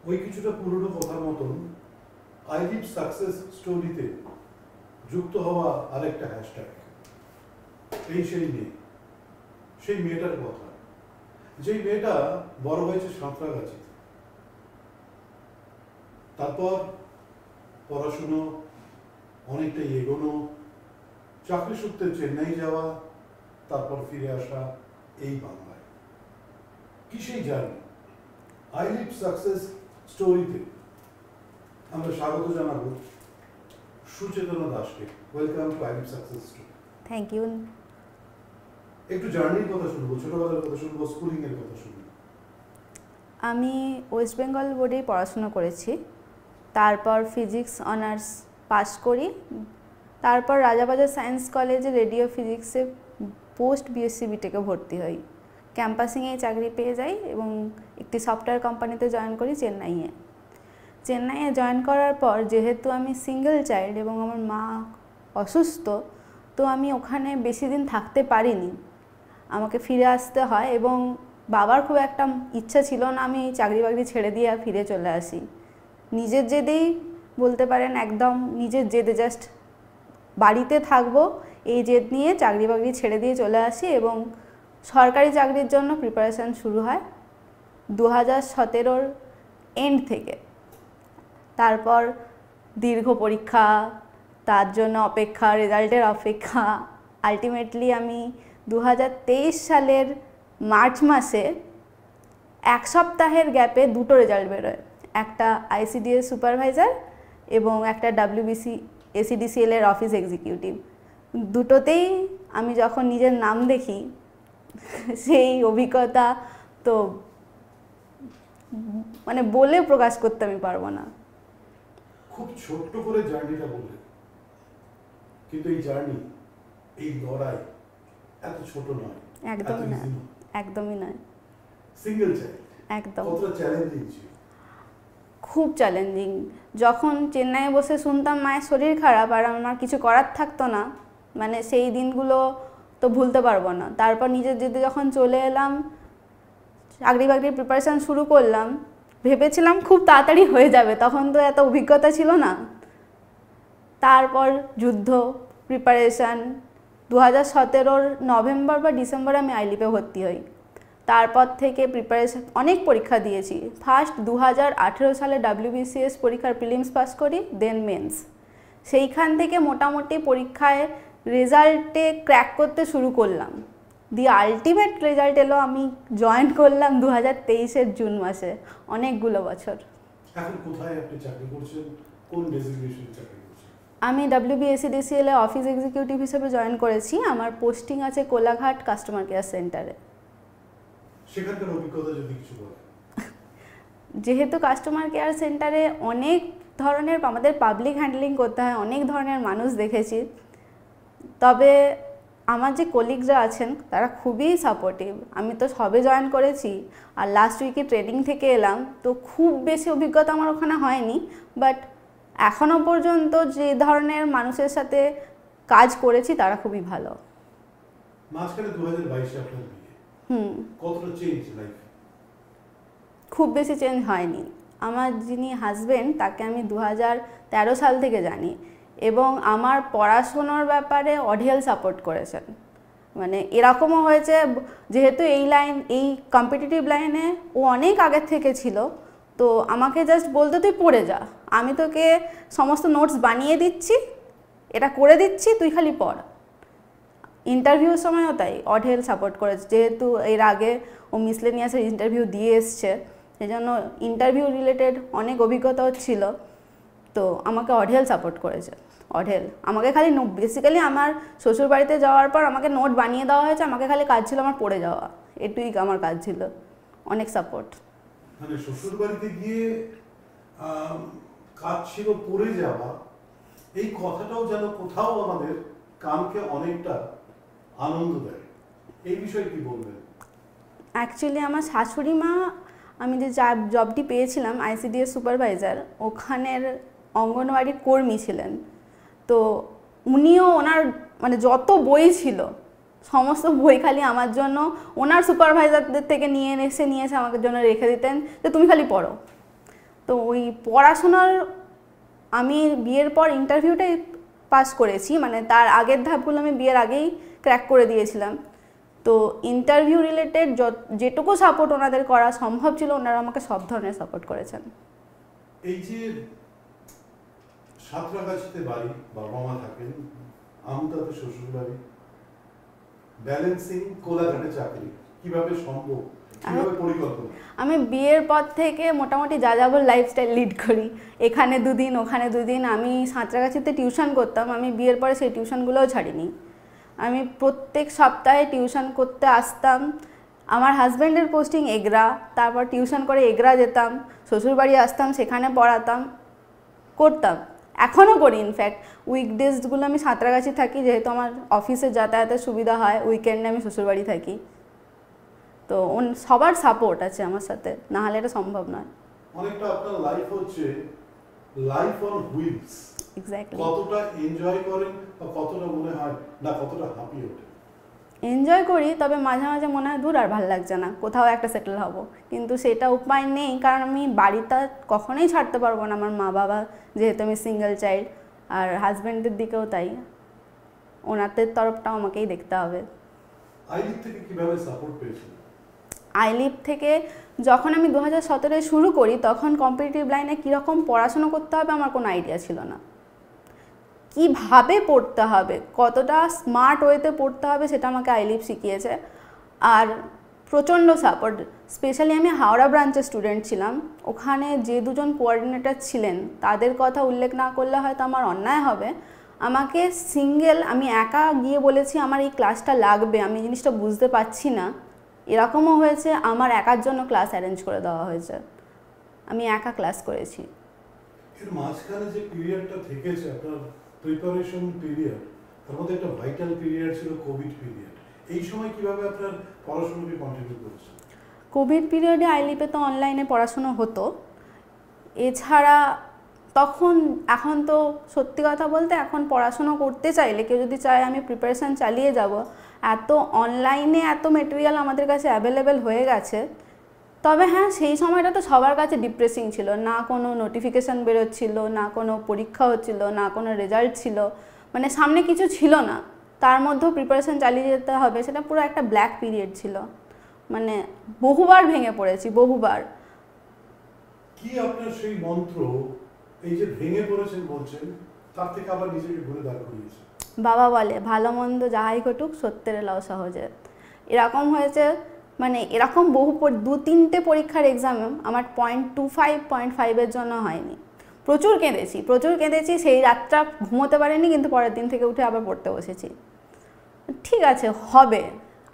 ওই কিছুটা পুরনো কথার মতন আই লিভ সাকসেস স্টোরিতে যুক্ত হওয়া আরেকটা হ্যাশট্যাগ, সেই মেয়ে, সেই মেয়েটার কথা, যেই মেয়েটা বড় হয়েছে সাঁতরাগাছিতে, তারপর পড়াশুনো অনেকটাই এগোনো, চাকরি সূত্রে চেন্নাই যাওয়া, তারপর ফিরে আসা এই বাংলায়। কি সেই জার্নি? আই লিভ সাকসেস স্টোরিতে আমরা স্বাগত জানাবো সুচেতনা দাসকে। Welcome to I live success story. Thank you. একটু জার্নির কথা শুনবো, ছোটবেলার কথা শুনবো, স্কুলিং এর কথা শুনবো। আমি ওয়েস্ট বেঙ্গল বোর্ডে পড়াশোনা করেছি, তারপর ফিজিক্স অনার্স পাস করি, তারপর রাজাবাজার সায়েন্স কলেজে রেডিও ফিজিক্সে পোস্ট বিএসসি বিটেকে ভর্তি হই। ক্যাম্পাসিংয়ে চাকরি পেয়ে যাই এবং একটি সফটওয়্যার কোম্পানিতে জয়েন করি চেন্নাইয়ে জয়েন করার পর যেহেতু আমি সিঙ্গেল চাইল্ড এবং আমার মা অসুস্থ, তো আমি ওখানে বেশি দিন থাকতে পারিনি, আমাকে ফিরে আসতে হয় এবং বাবার খুব একটা ইচ্ছা ছিল না আমি চাকরি বাকরি ছেড়ে দিয়ে ফিরে চলে আসি। নিজের জেদেই বলতে পারেন, একদম নিজের জেদে জাস্ট বাড়িতে থাকবো এই জেদ নিয়ে চাকরি বাকরি ছেড়ে দিয়ে চলে আসি এবং সরকারি চাকরির জন্য প্রিপারেশান শুরু হয় 2017 এন্ড থেকে। তারপর দীর্ঘ পরীক্ষা, তার জন্য অপেক্ষা, রেজাল্টের অপেক্ষা, আলটিমেটলি আমি 2023 সালের মার্চ মাসে এক সপ্তাহের গ্যাপে দুটো রেজাল্ট বেরোয়, একটা আইসিডিএস সুপারভাইজার এবং একটা ডাব্লিউবিসি এসিডিসিএল এর অফিস এক্সিকিউটিভ। দুটোতেই আমি যখন নিজের নাম দেখি সেই অভিজ্ঞতা তো মানে বলে প্রকাশ করতে আমি পারবো না। খুব ছোট্ট করে জার্নিটা বললেন, কিন্তু এই জার্নি, এই লড়াই এত ছোট নয়, একদমই না, একদমই নয়। সিঙ্গেল চাইল্ড, একদম কতটা চ্যালেঞ্জিং ছিল? খুব চ্যালেঞ্জিং। যখন চেন্নাইয়ে বসে শুনতাম মায়ের শরীর খারাপ আর আমার কিছু করার থাকতো না, মানে সেই দিনগুলো তো ভুলতে পারবো না। তারপর নিজের জেদে যখন চলে এলাম, চাকরি বাকরির প্রিপারেশান শুরু করলাম, ভেবেছিলাম খুব তাড়াতাড়ি হয়ে যাবে, তখন তো এত অভিজ্ঞতা ছিল না। তারপর যুদ্ধ, প্রিপারেশান, 2017 নভেম্বর বা ডিসেম্বরে আমি আইলিপে ভর্তি হই। তারপর থেকে প্রিপারেশান অনেক পরীক্ষা দিয়েছি। ফার্স্ট 2018 সালে ডাব্লিউবিসিএস পরীক্ষার প্রিলিমস পাস করি, দেন মেন্স। সেইখান থেকে মোটামুটি পরীক্ষায় রেজাল্টে ক্র্যাক করতে শুরু করলাম। দি আলটিমেট রেজাল্ট এলো, আমি জয়েন করলাম 2023 জুন মাসে, অনেকগুলো বছর। এখন কোথায় আপনি চাকরি করছেন? কোন ডেজিগনেশনে চাকরি করছেন? আমি ডাব্লিউবিএসিডিসিএল এ অফিস এক্সিকিউটিভ হিসেবে জয়েন করেছি। আমার পোস্টিং আছে কোলাঘাট কাস্টমার কেয়ার সেন্টারে। সেখানকার অভিজ্ঞতা যদি কিছু বলেন। যেহেতু কাস্টমার কেয়ার সেন্টারে অনেক ধরনের আমাদের পাবলিক হ্যান্ডলিং করতে হয়, অনেক ধরনের মানুষ দেখেছি, তবে আমার যে কলিগরা আছেন তারা খুবই সাপোর্টিভ। আমি তো সবে জয়েন করেছি আর লাস্ট উইকে ট্রেনিং থেকে এলাম, তো খুব বেশি অভিজ্ঞতা আমার ওখানে হয়নি, বাট এখনও পর্যন্ত যে ধরনের মানুষের সাথে কাজ করেছি তারা খুবই ভালো। মাঝখানে 2022 আপনার বিয়ে, কতটা চেঞ্জ লাইফে? খুব বেশি চেঞ্জ হয়নি। আমার যিনি হাজবেন্ড তাকে আমি 2013 সাল থেকে জানি এবং আমার পড়াশোনার ব্যাপারে অঢেল সাপোর্ট করেছেন। মানে এরকমও হয়েছে, যেহেতু এই কম্পিটিটিভ লাইনে ও অনেক আগের থেকে ছিল, তো আমাকে জাস্ট বলতে তুই পড়ে যা, আমি তোকে সমস্ত নোটস বানিয়ে দিচ্ছি, এটা করে দিচ্ছি, তুই খালি পড়। ইন্টারভিউর সময়ও তাই অঢেল সাপোর্ট করেছে, যেহেতু এর আগে ও মিসলেনিয়াসের ইন্টারভিউ দিয়ে এসছে, সেই জন্য ইন্টারভিউ রিলেটেড অনেক অভিজ্ঞতাও ছিল, তো আমাকে অঢেল সাপোর্ট করেছে, অঢেল। আমাকে খালি বেসিক্যালি আমার শ্বশুর বাড়িতে যাওয়ার পর আমাকে নোট বানিয়ে দেওয়া হয়েছে, আমাকে খালি কাজ ছিল আমার পড়ে যাওয়া, এটুই আমার কাজ ছিল। অনেক সাপোর্ট। মানে শ্বশুর বাড়িতে গিয়ে কাজ ছিল পড়ে যাওয়া, এই কথাটাও যেন কোথাও আমাদের কানকে অনেকটা আনন্দ দেয়। এই বিষয়ে কি বলবেন? অ্যাকচুয়ালি আমার শাশুড়ি মা, আমি যে জবটি পেয়েছিলাম আইসিডিএস সুপারভাইজার, ওখানের অঙ্গনওয়াড়ির কর্মী ছিলেন, তো উনিও ওনার মানে যত বই ছিল সমস্ত বই খালি আমার জন্য ওনার সুপারভাইজারদের থেকে নিয়ে এসে আমাকে জন্য রেখে দিতেন যে তুমি খালি পড়ো। তো ওই পড়াশোনার আমি বিয়ের পর ইন্টারভিউটাই পাস করেছি, মানে তার আগের ধাপগুলো আমি বিয়ের আগেই ক্র্যাক করে দিয়েছিলাম। তো ইন্টারভিউ রিলেটেড যেটুকু সাপোর্ট ওনাদের করা সম্ভব ছিল ওনারা আমাকে সব ধরনের সাপোর্ট করেছেন। এই যে সাঁতরাগাছিতে বাড়ি, বাবা মা থাকেন, আমতাতে শ্বশুর বাড়ি, ব্যালেন্সিং কোলাঘাটে চাকরি কিভাবে সম্ভব, কিভাবে পরিকল্পনা? আমি বিয়ের পর থেকে মোটামুটি যাযাবর লাইফস্টাইল লিড করি, এখানে দুদিন ওখানে দুদিন। আমি সাঁতরাগাছিতে টিউশন করতাম, আমি বিয়ের পরে সেই টিউশনগুলোও ছাড়িনি। আমি প্রত্যেক সপ্তাহে টিউশন করতে আসতাম। আমার হাজব্যান্ডের পোস্টিং এগরা, তারপর টিউশন করে এগরা যেতাম, শ্বশুরবাড়ি আসতাম, সেখানে পড়াতাম, করতাম, এখনও করি। ইনফ্যাক্ট উইকডেজগুলো আমি সাঁতরাগাছি থাকি, যেহেতু আমার অফিসে যাতায়াতের সুবিধা হয়। উইকেন্ডে আমি শ্বশুরবাড়ি থাকি। তো সবার সাপোর্ট আছে আমার সাথে, না হলে এটা সম্ভব নয়। অনেকটা আপনার লাইফ হচ্ছে লাইফ অন হুইলস। এক্স্যাক্টলি। কতটা এনজয় করেন বা কতটা মনে হয় না কতটা হাঁপিয়ে ওঠে? এনজয় করি, তবে মাঝে মাঝে মনে হয় দূর আর ভালো লাগছে না, কোথাও একটা সেটেল হব, কিন্তু সেটা উপায় নেই, কারণ আমি বাড়িটা কখনোই ছাড়তে পারবো না। আমার মা বাবা, যেহেতু আমি সিঙ্গেল চাইল্ড, আর হাজব্যান্ডের দিকেও তাই, ওনাদের তরফটাও আমাকেই দেখতে হবে। আইলিভ থেকে কিভাবে সাপোর্ট পেয়েছিলেন? আইলিভ থেকে যখন আমি 2017 শুরু করি, তখন কম্পিটিটিভ লাইনে কীরকম পড়াশুনো করতে হবে আমার কোনো আইডিয়া ছিল না। কিভাবে পড়তে হবে, কতটা স্মার্ট ওয়েতে পড়তে হবে, সেটা আমাকে আইলিভ শিখিয়েছে। আর প্রচণ্ড সাপোর্ট, স্পেশালি আমি হাওড়া ব্রাঞ্চের স্টুডেন্ট ছিলাম। ওখানে যে দুজন কোঅর্ডিনেটর ছিলেন, তাদের কথা উল্লেখ না করলে হয়তো আমার অন্যায় হবে। আমাকে আমি একা গিয়ে বলেছি আমার এই ক্লাসটা লাগবে, আমি জিনিসটা বুঝতে পারছি না, এরকমও হয়েছে। আমার একার জন্য ক্লাস অ্যারেঞ্জ করে দেওয়া হয়েছে, আমি একা ক্লাস করেছি। এর মাঝখানে যে পিরিয়ডটা থেকেছে আপনার প্রিপারেশন পিরিয়ড, তার মধ্যে একটা ভাইটাল পিরিয়ড ছিল কোভিড পিরিয়ড। এই সময় কিভাবে আপনার পড়াশোনাকে কন্টিনিউ করেছেন? কোভিড পিরিয়ডে আইলিপে তো অনলাইনে পড়াশোনা হতো। এছাড়া এখন তো সত্যি কথা বলতে, এখন পড়াশোনা করতে চাইলে কেউ যদি চায় আমি প্রিপারেশান চালিয়ে যাব, এত অনলাইনে এত মেটেরিয়াল আমাদের কাছে অ্যাভেলেবেল হয়ে গেছে। তবে হ্যাঁ, সেই সময়টা তো সবার কাছে ডিপ্রেসিং ছিল, না কোনো নোটিফিকেশান বেরোচ্ছিল, না কোনো পরীক্ষা হচ্ছিল, না কোনো রেজাল্ট ছিল, মানে সামনে কিছু ছিল না, তার মধ্যেও প্রিপারেশান চালিয়ে যেতে হবে। সেটা পুরো একটা ব্ল্যাক পিরিয়ড ছিল, মানে বহুবার ভেঙে পড়েছি, বহুবার। কি আপনার সেই মন্ত্র, এই যে ভেঙে পড়েছেন বলছেন, তার থেকে আবার নিজেকে ঘুরে দাঁড় করিয়েছে? বাবা বলে ভালো মন্দ যাহাই ঘটুক সত্যের লাও সহজে, এরকম হয়েছে। মানে এরকম বহু 2-3টে পরীক্ষার এক্সামে আমার 0.25-0.5 জন্য হয়নি। প্রচুর কেঁদেছি, সেই রাতটা ঘুমোতে পারিনি, কিন্তু পরের দিন থেকে উঠে আবার পড়তে বসেছি। ঠিক আছে, হবে,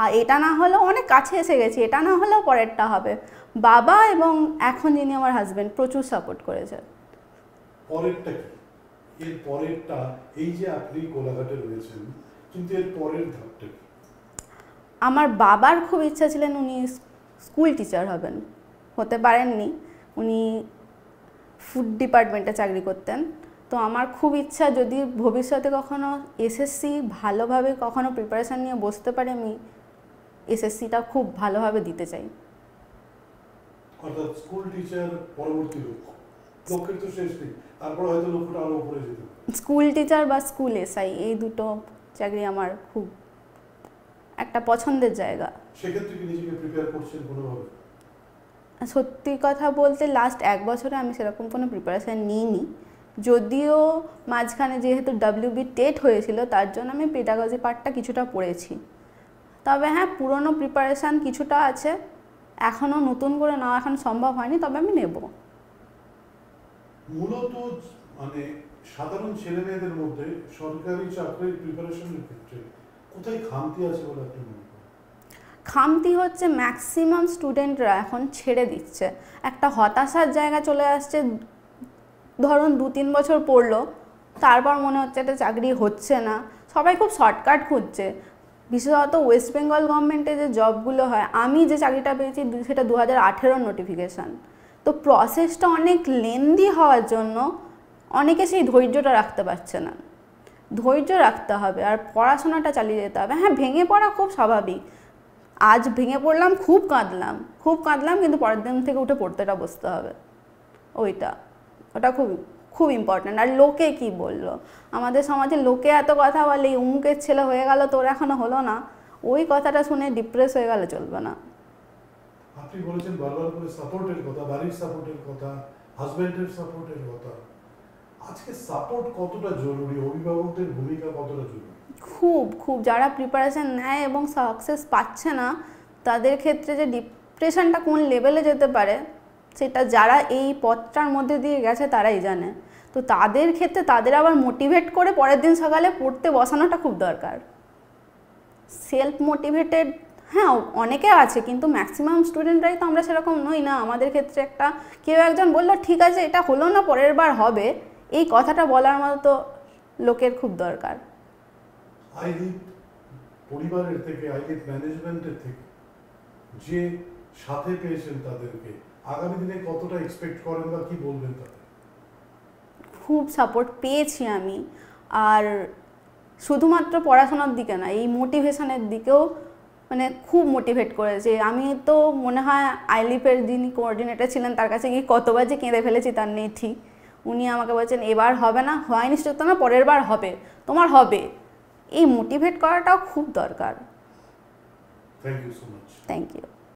আর এটা না হলেও অনেক কাছে এসে গেছি, এটা না হলেও পরেরটা হবে। বাবা এবং এখন যিনি আমার হাজব্যান্ড প্রচুর সাপোর্ট করেছে। পরেরটা কি? এর পরেরটা, এই যে আপনি কোলাঘাটে রয়েছেন, কিন্তু এর পরের ধাপটা কি? আমার বাবার খুব ইচ্ছা ছিলেন উনি স্কুল টিচার হবেন, হতে পারেননি, উনি ফুড ডিপার্টমেন্টে চাকরি করতেন। তো আমার খুব ইচ্ছা, যদি ভবিষ্যতে কখনো এসএসসি ভালোভাবে কখনো প্রিপারেশান নিয়ে বসতে পারে, আমি এসএসসিটা খুব ভালোভাবে দিতে চাই। অর্থাৎ স্কুল টিচার পরবর্তী লক্ষ্যের তো শেষ নেই, তারপর হয়তো লক্ষ্যটা আরো উপরে যেতে পারে। স্কুল টিচার বা স্কুল এসআই, এই দুটো চাকরি আমার খুব একটা পছন্দের জায়গা। সেক্ষেত্রে কি নিজেকে প্রিপেয়ার করছেন কোনোভাবে? সত্যি কথা বলতে লাস্ট 1 বছরে আমি সেরকম কোনো প্রিপারেশান নিইনি, যদিও মাঝখানে যেহেতু WB টেট হয়েছিল, তার জন্য আমি পেডাগজি পার্টটা কিছুটা পড়েছি। তবে হ্যাঁ, পুরনো প্রিপারেশান কিছুটা আছে, এখনও নতুন করে নেওয়া এখন সম্ভব হয়নি, তবে আমি নেব। মূলত মানে সাধারণ ছেলে মেয়েদের মধ্যে সরকারি চাকরির প্রিপারেশনের ক্ষেত্রে কোথায় খামতি আছে বলে আপনি মনে করেন? খামতি হচ্ছে ম্যাক্সিমাম স্টুডেন্টরা এখন ছেড়ে দিচ্ছে, একটা হতাশার জায়গা চলে আসছে। ধরুন 2-3 বছর পড়লো, তারপর মনে হচ্ছে একটা চাকরি হচ্ছে না, সবাই খুব শর্টকাট খুঁজছে। বিশেষত ওয়েস্ট বেঙ্গল গভর্নমেন্টে যে জবগুলো হয়, আমি যে চাকরিটা পেয়েছি সেটা 2018 নোটিফিকেশান। তো প্রসেসটা অনেক লেন্দি হওয়ার জন্য অনেকে সেই ধৈর্যটা রাখতে পারছে না। ধৈর্য রাখতে হবে আর পড়াশোনাটা চালিয়ে যেতে হবে। হ্যাঁ, ভেঙে পড়া খুব স্বাভাবিক। আজ ভেঙে পড়লাম, খুব কাঁদলাম, কিন্তু পরের দিন থেকে উঠে পড়তেটা বসতে হবে। ওটা খুব খুব ইম্পর্ট্যান্ট। আর লোকে কি বললো, আমাদের সমাজে লোকে এত কথা বলে, উমুকের ছেলে হয়ে গেল তোর এখনো হলো না, ওই কথাটা শুনে ডিপ্রেস হয়ে গেলে চলবে না। আপনি বলেছেন বারবার করে সাপোর্টের কথা, বাড়ির সাপোর্টের কথা, হাজবেন্ডের সাপোর্টের কথা। আজকে সাপোর্ট কতটা জরুরি, অভিভাবকদের ভূমিকা কতটা জরুরি? খুব খুব, যারা প্রিপারেশন নেয় এবং সাকসেস পাচ্ছে না তাদের ক্ষেত্রে যে ডিপ্রেশনটা কোন লেভেলে যেতে পারে সেটা যারা এই পথটার মধ্যে দিয়ে গেছে তারাই জানে। তো তাদের ক্ষেত্রে তাদের আবার মোটিভেট করে পরের দিন সকালে পড়তে বসানোটা খুব দরকার। সেলফ মোটিভেটেড হ্যাঁ অনেকে আছে, কিন্তু ম্যাক্সিমাম স্টুডেন্টরাই তো আমরা সেরকম নই না। আমাদের ক্ষেত্রে একটা কেউ একজন বললো ঠিক আছে এটা হলো না পরের বার হবে, এই কথাটা বলার মতো লোকের খুব দরকার। আইলিপ পরিবারের থেকে, আইলিপ ম্যানেজমেন্টের থেকে যে সাথে পেয়েছেন তাদেরকে আগামী দিনে কতটা এক্সপেক্ট করেন বা কি বলবেন তাদের? খুব সাপোর্ট পেয়েছি আমি, আর শুধুমাত্র পড়াশোনার দিকে না, এই মোটিভেশনের দিকেও মানে খুব মোটিভেট করেছে। আমি তো মনে হয় আইলিপের যিনি কোঅর্ডিনেটর ছিলেন তার কাছে গিয়ে কতবার যে কেঁদে ফেলেছি তার নেই ঠিক। উনি আমাকে বলছেন এবার হবে না, হয় নিশ্চিত না, পরের বার হবে, তোমার হবে। এই মোটিভেট করাটাও খুব দরকার। Thank you so much. Thank you.